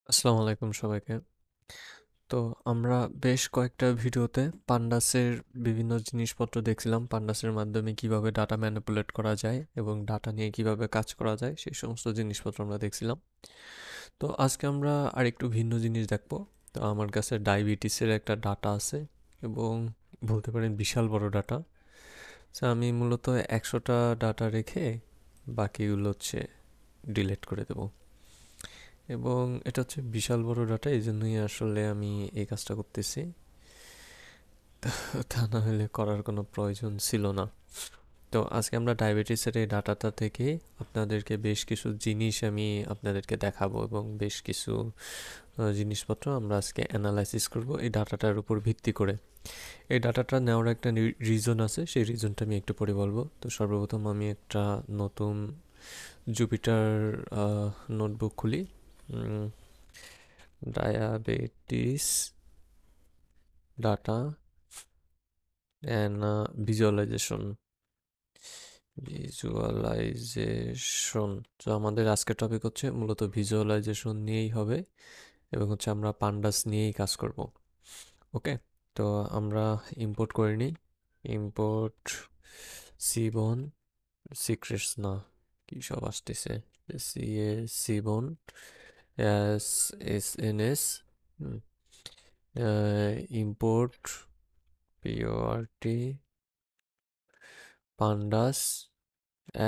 আসসালামু আলাইকুম সবাইকে। তো আমরা বেশ কয়েকটা ভিডিওতে পান্ডাসের বিভিন্ন জিনিসপত্র দেখছিলাম। পান্ডাসের মাধ্যমে কিভাবে ডাটা ম্যানিপুলেট করা যায় এবং ডাটা নিয়ে কিভাবে কাজ করা যায় সেই সমস্ত জিনিসপত্র আমরা দেখছিলাম। তো আজকে আমরা আরেকটু ভিন্ন জিনিস দেখবো। তো আমার কাছে ডায়াবেটিসের একটা ডাটা আছে এবং বলতে পারেন বিশাল বড় ডাটা। তো আমি মূলত 100টা ডাটা রেখে বাকিগুলো হচ্ছে ডিলিট করে দেবো। এবং এটা হচ্ছে বিশাল বড় ডাটা, এই জন্যই আসলে আমি এই কাজটা করতেছি। তা না হলে করার কোনো প্রয়োজন ছিল না। তো আজকে আমরা ডায়াবেটিসের এই ডাটাটা থেকে আপনাদেরকে বেশ কিছু জিনিস আমি আপনাদেরকে দেখাবো এবং বেশ কিছু জিনিসপত্র আমরা আজকে অ্যানালাইসিস করব এই ডাটাটার উপর ভিত্তি করে। এই ডাটাটা নেওয়ার একটা রিজন আছে, সেই রিজনটা আমি একটু পরে বলবো। তো সর্বপ্রথম আমি একটা নতুন জুপিটার নোটবুক খুলি। Diabetes data and visualization. তো আমাদের আজকের টপিক হচ্ছে মূলত ভিজুয়ালাইজেশন নিয়েই হবে এবং হচ্ছে আমরা পান্ডাস নিয়েই কাজ করব। ওকে, তো আমরা ইম্পোর্ট করে নিই। ইম্পোর্ট সিবন সিক্রেটস না, কি সব আসতেছে, seaborn as S N S import P O R T pandas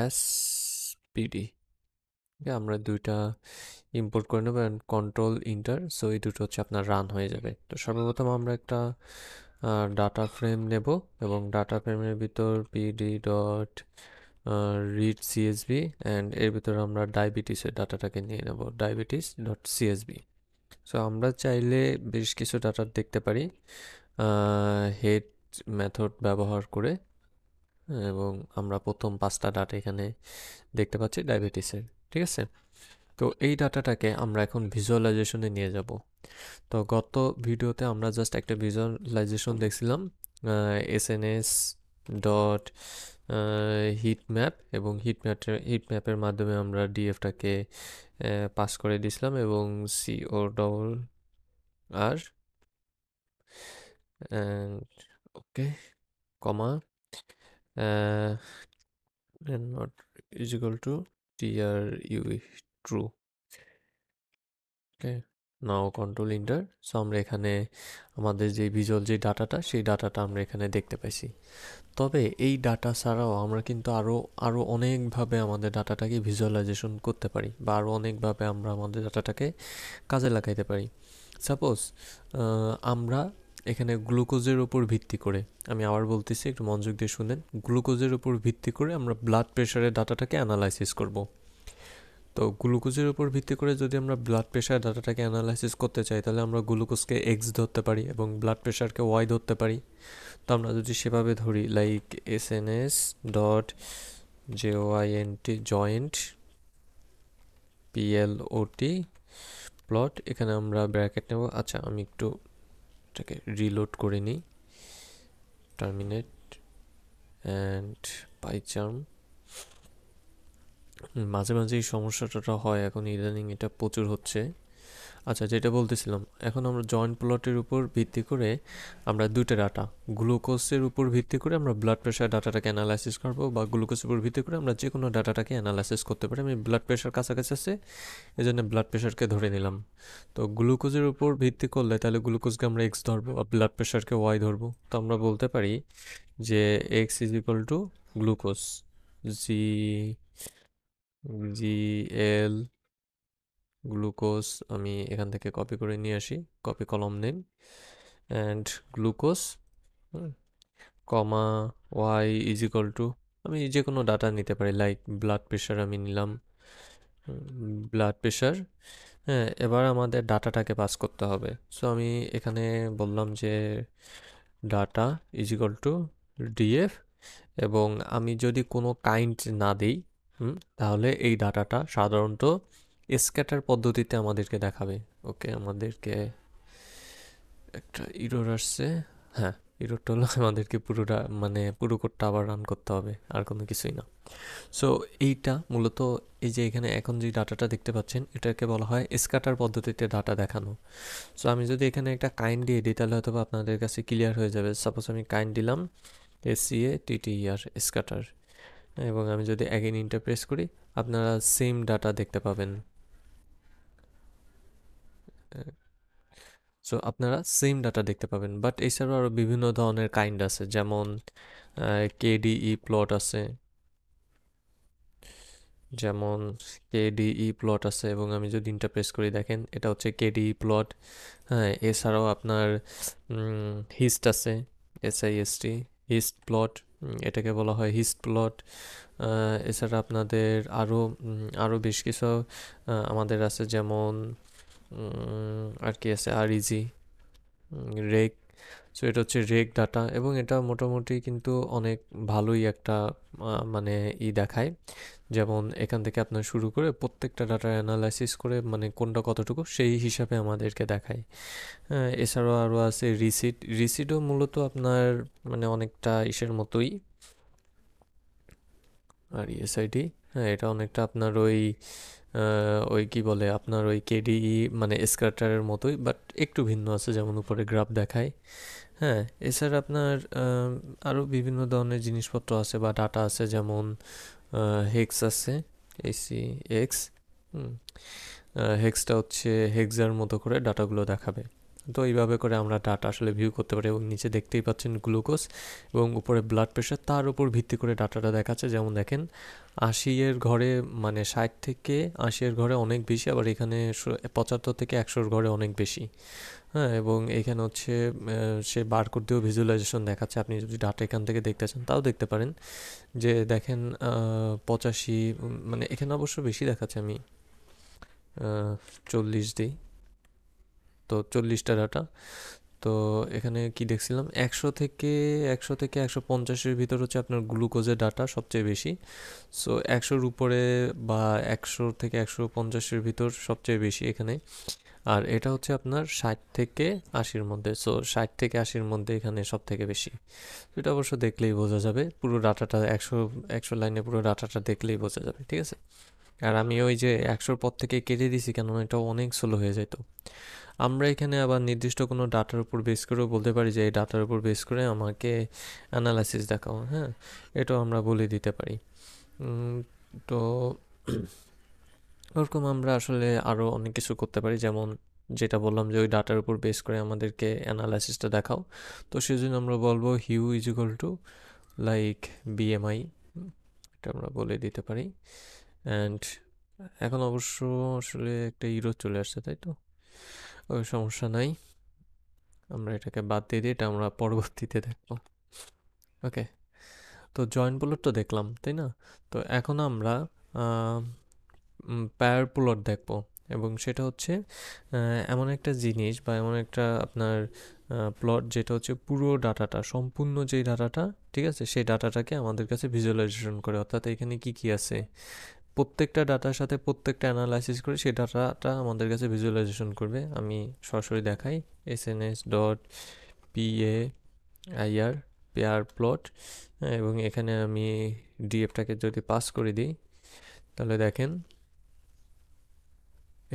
as P D. আমরা দুইটা ইম্পোর্ট করে নেব অ্যান্ড কন্ট্রোল ইন্টার, সো এই দুটো হচ্ছে আপনার রান হয়ে যাবে। তো সর্বপ্রথম আমরা একটা ডাটা ফ্রেম নেব এবং ডাটা ফ্রেমের ভিতর PD dot read CSB and এর ভিতর আমরা ডায়াবেটিসের ডাটাটাকে নিয়ে নেব, ডায়াবেটিস ডট সিএসবি। সো আমরা চাইলে বেশ কিছু ডাটা দেখতে পারি হেড মেথড ব্যবহার করে, এবং আমরা প্রথম 5টা ডাটা এখানে দেখতে পাচ্ছি ডায়াবেটিসের। ঠিক আছে, তো এই ডাটাটাকে আমরা এখন ভিজুয়ালাইজেশনে নিয়ে যাব। তো গত ভিডিওতে আমরা জাস্ট একটা ভিজুয়ালাইজেশন দেখছিলাম, এসএনএস ডট হিট ম্যাপ, এবং হিট ম্যাপের মাধ্যমে আমরা ডিএফটাকে পাস করে দিয়েছিলাম এবং সিও ডবল আর okay comma not is equal to true true. Okay, now control enter. So আমরা এখানে আমাদের যে ভিজুয়াল যে ডাটাটা, সেই ডাটাটা আমরা এখানে দেখতে পাইছি। তবে এই ডাটা ছাড়াও আমরা কিন্তু আরও অনেকভাবে আমাদের ডাটাটাকে ভিজুয়ালাইজেশন করতে পারি, বা আরও অনেকভাবে আমরা আমাদের ডাটাটাকে কাজে লাগাইতে পারি। সাপোজ আমরা এখানে গ্লুকোজের উপর ভিত্তি করে, আমি আবার বলতেছি, একটু মনোযোগ দিয়ে শুনেন, গ্লুকোজের উপর ভিত্তি করে আমরা ব্লাড প্রেশারের ডাটাটাকে অ্যানালাইসিস করব। তো গ্লুকোজের উপর ভিত্তি করে যদি আমরা ব্লাড প্রেশার ডাটাটাকে অ্যানালাইসিস করতে চাই, তাহলে আমরা গ্লুকোজকে এক্স ধরতে পারি এবং ব্লাড প্রেশারকে ওয়াই ধরতে পারি। তো আমরা যদি সেভাবে ধরি, like S N S dot J O I N T joint P L O T plot, এখানে আমরা ব্র্যাকেট নেব। আচ্ছা, আমি একটু এটাকে রিলোড করে নিই, টার্মিনেট অ্যান্ড পাইচার্ম। মাঝে মাঝে এই সমস্যাটা হয়, এখন ইদানিং এটা প্রচুর হচ্ছে। আচ্ছা, যেটা বলতেছিলাম, এখন আমরা জয়েন্ট প্লটের উপর ভিত্তি করে আমরা দুইটা ডাটা, গ্লুকোজের উপর ভিত্তি করে আমরা ব্লাড প্রেশার ডাটাটাকে অ্যানালাইসিস করবো, বা গ্লুকোজের উপর ভিত্তি করে আমরা যে কোনো ডাটাটাকে অ্যানালাইসিস করতে পারি। আমি ব্লাড প্রেশার কাছাকাছি আছে, এই জন্য ব্লাড প্রেশারকে ধরে নিলাম। তো গ্লুকোজের উপর ভিত্তি করলে তাহলে গ্লুকোজকে আমরা এক্স ধরবো আর ব্লাড প্রেশারকে ওয়াই ধরবো। তো আমরা বলতে পারি যে X is equal to glucose, G G L glucose, আমি এখান থেকে কপি করে নিয়ে আসি, copy column name and glucose, comma Y is equal to, আমি যে কোনো ডাটা নিতে পারি, লাইক ব্লাড প্রেশার আমি নিলাম, ব্লাড প্রেশার। হ্যাঁ, এবার আমাদের ডাটাটাকে পাস করতে হবে। সো আমি এখানে বললাম যে data is equal two DF, এবং আমি যদি কোনো কাইন্ড না দিই, তাহলে এই ডাটাটা সাধারণত স্ক্যাটার পদ্ধতিতে আমাদেরকে দেখাবে। ওকে, আমাদেরকে একটা ইরর আসছে। হ্যাঁ, এররটা হলো আমাদেরকে পুরোটা মানে পুরো কোডটা আবার রান করতে হবে, আর কোনো কিছুই না। সো এইটা মূলত এই যে এখানে এখন যে ডাটাটা দেখতে পাচ্ছেন এটাকে বলা হয় স্ক্যাটার পদ্ধতিতে ডাটা দেখানো। সো আমি যদি এখানে একটা কাইন্ড দিয়ে দিই তাহলে হয়তো আপনাদের কাছে ক্লিয়ার হয়ে যাবে। সাপোজ আমি কাইন্ড দিলাম SCATTER স্ক্যাটার, এবং আমি যদি অ্যাগেন ইন্টার প্রেস করি আপনারা সেম ডাটা দেখতে পাবেন। সো আপনারা সেম ডাটা দেখতে পাবেন, বাট এছাড়াও আরও বিভিন্ন ধরনের কাইন্ড আছে, যেমন KDE প্লট আছে, যেমন KDE প্লট আছে, এবং আমি যদি ইন্টারপ্রেস করি দেখেন এটা হচ্ছে KDE প্লট। হ্যাঁ, এছাড়াও আপনার হিস্ট আছে, SIST, হিস্ট প্লট, এটাকে বলা হয় হিস্ট প্লট। এছাড়া আপনাদের আরও বেশ কিছু আমাদের আছে, যেমন আর কি আছে, REG, রেক। সো এটা হচ্ছে রেক ডাটা, এবং এটা মোটামুটি কিন্তু অনেক ভালোই একটা মানে দেখায়, যেমন এখান থেকে আপনার শুরু করে প্রত্যেকটা ডাটা অ্যানালাইসিস করে মানে কোনটা কতটুকু সেই হিসাবে আমাদেরকে দেখায়। এছাড়াও আরও আছে রিসিট। রিসিটও মূলত আপনার মানে অনেকটা ইসের মতোই, আর ESID, হ্যাঁ এটা অনেকটা আপনার ওই কি বলে আপনার ওই KDE মানে স্ক্যাটারের মতোই, বাট একটু ভিন্ন আছে, যেমন উপরে গ্রাফ দেখায়। হ্যাঁ, এছাড়া আপনার আরও বিভিন্ন ধরনের জিনিসপত্র আছে বা ডাটা আছে, যেমন হেক্স আছে, HEX। হেক্সটা হচ্ছে হেক্সার মতো করে ডাটাগুলো দেখাবে। তো এইভাবে করে আমরা ডাটা আসলে ভিউ করতে পারি, এবং নিচে দেখতেই পাচ্ছেন গ্লুকোজ এবং উপরে ব্লাড প্রেশার, তার উপর ভিত্তি করে ডাটাটা দেখাচ্ছে। যেমন দেখেন 80-এর ঘরে মানে 60 থেকে 80-এর ঘরে অনেক বেশি, আবার এখানে 75 থেকে 100-এর ঘরে অনেক বেশি। হ্যাঁ, এবং এখানে হচ্ছে সে বারকোড দিয়েও ভিজুয়ালাইজেশন দেখাচ্ছে। আপনি যদি ডাটা এখান থেকে দেখতে চান তাও দেখতে পারেন, যে দেখেন 85, মানে এখানে অবশ্য বেশি দেখাচ্ছে, আমি 40 দিই, তো 40টা ডাটা। তো এখানে কি দেখছিলাম, 100 থেকে 150-এর ভিতর হচ্ছে আপনার গ্লুকোজের ডাটা সবচেয়ে বেশি। সো 100-র উপরে বা 100 থেকে 150-এর ভিতর সবচেয়ে বেশি এখানে। আর এটা হচ্ছে আপনার 60 থেকে 80-র মধ্যে, সো 60 থেকে 80-র মধ্যে এখানে সব থেকে বেশি। এটা অবশ্য দেখলেই বোঝা যাবে, পুরো ডাটাটা 100 লাইনে পুরো ডাটাটা দেখলেই বোঝা যাবে, ঠিক আছে। আর আমি ওই যে 100-র পর থেকে কেটে দিছি, কেননা এটা অনেক স্লো হয়ে যেত। আমরা এখানে আবার নির্দিষ্ট কোনো ডাটার উপর বেস করেও বলতে পারি যে এই ডাটার উপর বেস করে আমাকে অ্যানালাইসিস দেখাও, হ্যাঁ, এটাও আমরা বলে দিতে পারি। তো ওরকম আমরা আসলে আরও অনেক কিছু করতে পারি, যেমন যেটা বললাম যে ওই ডাটার উপর বেস করে আমাদেরকে অ্যানালাইসিসটা দেখাও। তো সেজন্য আমরা বলবো hue is equal to like BMI, এটা আমরা বলে দিতে পারি। অ্যান্ড এখন অবশ্য আসলে একটা ইরো চলে আসছে, তাই তো ওই সমস্যা নাই, আমরা এটাকে বাদ দিয়ে দিই, এটা আমরা পরবর্তীতে দেখব। ওকে, তো জয়েন্ট প্লট তো দেখলাম, তাই না? তো এখন আমরা পেয়ার প্লট দেখব, এবং সেটা হচ্ছে এমন একটা জিনিস বা এমন একটা আপনার প্লট যেটা হচ্ছে পুরো ডাটাটা, সম্পূর্ণ যেই ডাটাটা, ঠিক আছে, সেই ডাটাটাকে আমাদের কাছে ভিজুয়ালাইজেশন করে। অর্থাৎ এখানে কি কি আছে, প্রত্যেকটা ডাটার সাথে প্রত্যেকটা অ্যানালাইসিস করে সেই ডাটাটা আমাদের কাছে ভিজুয়ালাইজেশন করবে। আমি সরাসরি দেখাই, SNS.PAIR পেয়ার প্লট, এবং এখানে আমি ডিএফটাকে যদি পাস করে দিই তাহলে দেখেন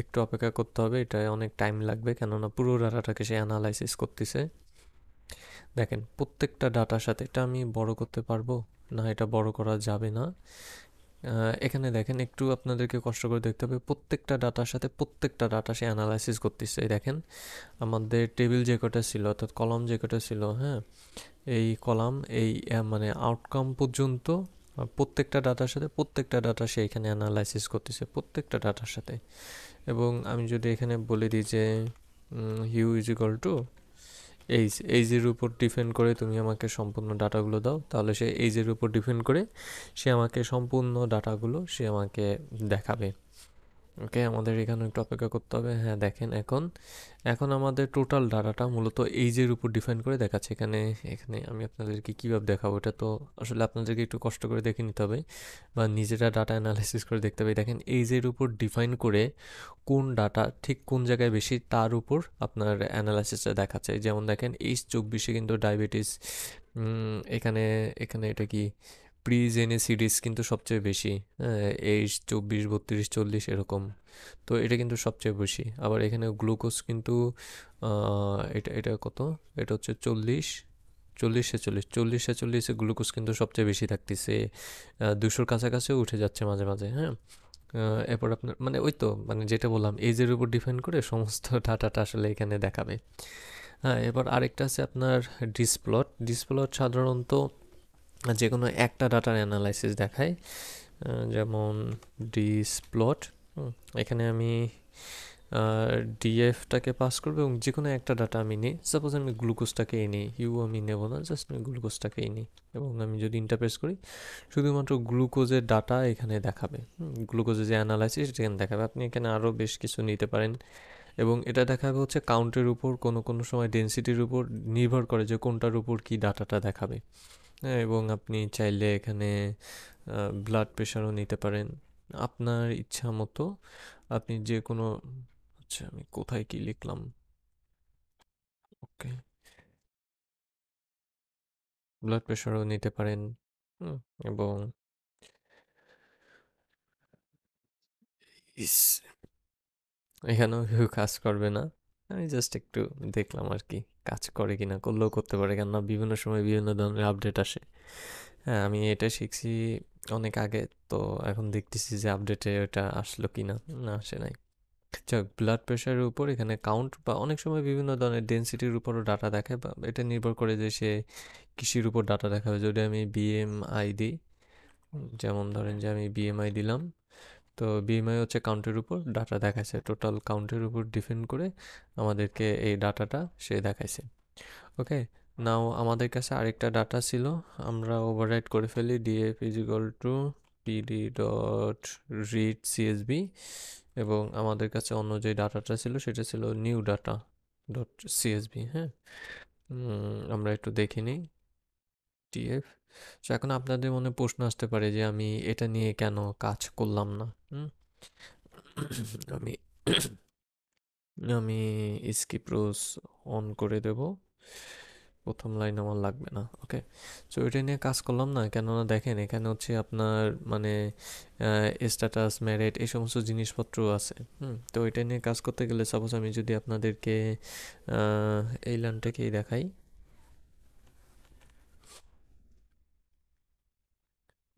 একটু অপেক্ষা করতে হবে, এটা অনেক টাইম লাগবে, কেননা পুরো ডাটাটাকে সে অ্যানালাইসিস করতেছে। দেখেন প্রত্যেকটা ডাটার সাথে, এটা আমি বড় করতে পারবো না, এটা বড় করা যাবে না। এখানে দেখেন একটু আপনাদেরকে কষ্ট করে দেখতে হবে, প্রত্যেকটা ডাটার সাথে প্রত্যেকটা ডাটা সে অ্যানালাইসিস করতেছে। দেখেন আমাদের টেবিল যে কটা ছিল, অর্থাৎ কলাম যে কটা ছিল, হ্যাঁ, এই কলাম এই মানে আউটকাম পর্যন্ত প্রত্যেকটা ডাটার সাথে প্রত্যেকটা ডাটা সে এখানে অ্যানালাইসিস করতেছে, প্রত্যেকটা ডাটার সাথে। এবং আমি যদি এখানে বলে দিই যে হিউ ইজ ইকুয়াল টু এইজের উপর ডিপেন্ড করে তুমি আমাকে সম্পূর্ণ ডাটাগুলো দাও, তাহলে সে এইজের উপর ডিপেন্ড করে সে আমাকে সম্পূর্ণ ডাটাগুলো সে আমাকে দেখাবে। ওকে, আমাদের এখানে একটু অপেক্ষা করতে হবে। হ্যাঁ, দেখেন এখন এখন আমাদের টোটাল ডাটাটা মূলত এইজের উপর ডিফাইন করে দেখাচ্ছে। এখানে এখানে আমি আপনাদেরকে কীভাবে দেখাবো, এটা তো আসলে আপনাদেরকে একটু কষ্ট করে দেখে নিতে হবে বা নিজেরা ডাটা অ্যানালাইসিস করে দেখতে হবে। দেখেন এইজের উপর ডিফাইন করে কোন ডাটা ঠিক কোন জায়গায় বেশি তার উপর আপনার অ্যানালাইসিসটা দেখাচ্ছে। যেমন দেখেন এইচ 24-এ কিন্তু ডায়াবেটিস, এখানে এখানে এটা কি প্রিজেনেসিডিস কিন্তু সবচেয়ে বেশি। হ্যাঁ, 23, 24, 32, 40 এরকম। তো এটা কিন্তু সবচেয়ে বেশি। আবার এখানে গ্লুকোজ কিন্তু এটা এটা কত, এটা হচ্ছে 40, 40, 46, 40, 46 গ্লুকোজ কিন্তু সবচেয়ে বেশি থাকতেছে। 200-র কাছাকাছিও উঠে যাচ্ছে মাঝে মাঝে। হ্যাঁ, এরপর আপনার মানে ওই তো মানে যেটা বললাম এজের উপর ডিপেন্ড করে সমস্ত ডাটাটা আসলে এখানে দেখাবে। হ্যাঁ, এবার আরেকটা আছে আপনার ডিসপ্লট। ডিসপ্লট সাধারণত যে কোনো একটা ডাটার অ্যানালাইসিস দেখায়। যেমন ডিসপ্লট, এখানে আমি ডিএফটাকে পাস করবো এবং যে কোনো একটা ডাটা আমি নিই। সাপোজ আমি গ্লুকোজটাকেই নিই, আমি নেব না, জাস্ট আমি গ্লুকোজটাকেই নিই এবং আমি যদি ইন্টারপ্রেস করি শুধুমাত্র গ্লুকোজের ডাটা এখানে দেখাবে। গ্লুকোজের যে অ্যানালাইসিস সেটা এখানে দেখাবে। আপনি এখানে আরও বেশ কিছু নিতে পারেন এবং এটা দেখাবে হচ্ছে কাউন্টের উপর, কোনো কোনো সময় ডেনসিটির উপর নির্ভর করে যে কোনটার উপর কি ডাটাটা দেখাবে। হ্যাঁ, এবং আপনি চাইলে এখানে ব্লাড প্রেশারও নিতে পারেন আপনার ইচ্ছা মতো। আপনি যে কোনো, আচ্ছা আমি কোথায় কি লিখলাম, ওকে, ব্লাড প্রেশারও নিতে পারেন। হুম, এবং ইস, এখানেও কেউ কাজ করবে না। আমি জাস্ট একটু দেখলাম আর কি কাজ করে কিনা, করলেও করতে পারে, কেননা বিভিন্ন সময় বিভিন্ন ধরনের আপডেট আসে। হ্যাঁ, আমি এটা শিখছি অনেক আগে, তো এখন দেখতেছি যে আপডেটে ওটা আসলো কিনা, না আসে নাই। যাক, ব্লাড প্রেশারের উপর এখানে কাউন্ট বা অনেক সময় বিভিন্ন ধরনের ডেনসিটির উপরও ডাটা দেখায়, বা এটা নির্ভর করে যে সে কৃষির উপর ডাটা দেখাবে। যদি আমি বিএমআই দিই, যেমন ধরেন যে আমি বিএমআই দিলাম, তো বিএমআই হচ্ছে কাউন্টের উপর ডাটা দেখাইছে, টোটাল কাউন্টের উপর ডিপেন্ড করে আমাদেরকে এই ডাটাটা সে দেখাইছে। ওকে, নাও আমাদের কাছে আরেকটা ডাটা ছিল, আমরা ওভাররাইট করে ফেলি DF is equal two PD dot read CSB, এবং আমাদের কাছে অন্য যে ডাটাটা ছিল সেটা ছিল নিউ ডাটা ডট সিএসবি। হ্যাঁ, আমরা একটু দেখে নিই ডিএফ। তো এখন আপনাদের মনে প্রশ্ন আসতে পারে যে আমি এটা নিয়ে কেন কাজ করলাম না। আমি আমি স্কিপ রোজ অন করে দেব, প্রথম লাইন আমার লাগবে না। ওকে, সো এটা নিয়ে কাজ করলাম না কেননা দেখেন এখানে হচ্ছে আপনার মানে স্ট্যাটাস, মেরিট, এই সমস্ত জিনিসপত্র আছে। তো এটা নিয়ে কাজ করতে গেলে সাপোজ আমি যদি আপনাদেরকে এই লাইনটাকেই দেখাই।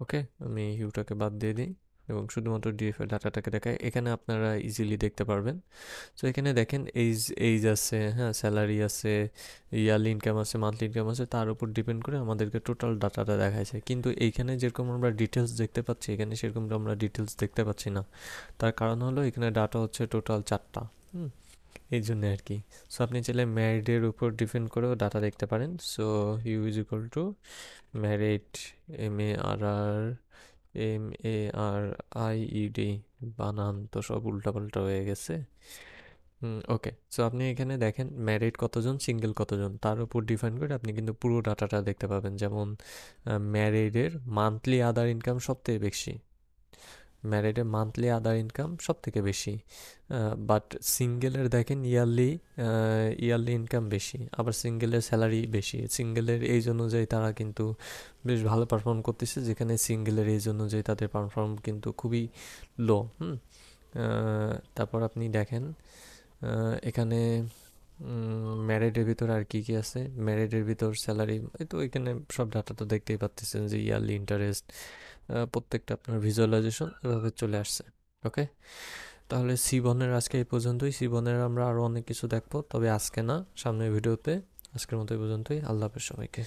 ওকে, আমি হিউটাকে বাদ দিয়ে দিই এবং শুধুমাত্র ডিএফ এর ডাটাটাকে দেখাই, এখানে আপনারা ইজিলি দেখতে পারবেন। সো এখানে দেখেন এইজ এইজ আছে, হ্যাঁ, স্যালারি আছে, ইয়ারলি ইনকাম আছে, মান্থলি ইনকাম আছে, তার উপর ডিপেন্ড করে আমাদেরকে টোটাল ডাটাটা দেখাইছে। কিন্তু এইখানে যেরকম আমরা ডিটেলস দেখতে পাচ্ছি, এখানে সেরকম আমরা ডিটেলস দেখতে পাচ্ছি না। তার কারণ হলো এখানে ডাটা হচ্ছে টোটাল 4টা। এই জন্য আর কি। সো আপনি চাইলে ম্যারিডের উপর ডিপেন্ড করেও ডাটা দেখতে পারেন। So hue is equal to married, MARR, MARIED, বানান তো সব উল্টাপাল্টা হয়ে গেছে। ওকে, সো আপনি এখানে দেখেন ম্যারিড কতজন, সিঙ্গেল কতজন, তার উপর ডিফাইন করে আপনি কিন্তু পুরো ডাটাটা দেখতে পাবেন। যেমন ম্যারিডের মান্থলি আদার ইনকাম সব থেকে বেশি, ম্যারিডের মান্থলি আদার ইনকাম সব থেকে বেশি, বাট সিঙ্গেলের দেখেন ইয়ারলি ইয়ারলি ইনকাম বেশি, আবার সিঙ্গেলের স্যালারি বেশি। সিঙ্গেলের এজ অনুযায়ী তারা কিন্তু বেশ ভালো পারফর্ম করতেছে, যেখানে সিঙ্গেলের এজ অনুযায়ী তাদের পারফর্ম কিন্তু খুবই লো। তারপর আপনি দেখেন এখানে ম্যারিডের ভিতর আর কি কি আছে, ম্যারিডের ভিতর স্যালারি, এই তো এখানে সব ডাটা তো দেখতেই পাচ্ছেন যে ইয়ারলি ইন্টারেস্ট, প্রত্যেকটা আপনার ভিজুয়ালাইজেশন এভাবে চলে আসছে। ওকে, তাহলে সিবনের আজকে এই পর্যন্তই। সিবনের আমরা আরও অনেক কিছু দেখবো, তবে আজকে না, সামনের ভিডিওতে। আজকের মতো এই পর্যন্তই। আল্লাহ হাফেজ সবাইকে।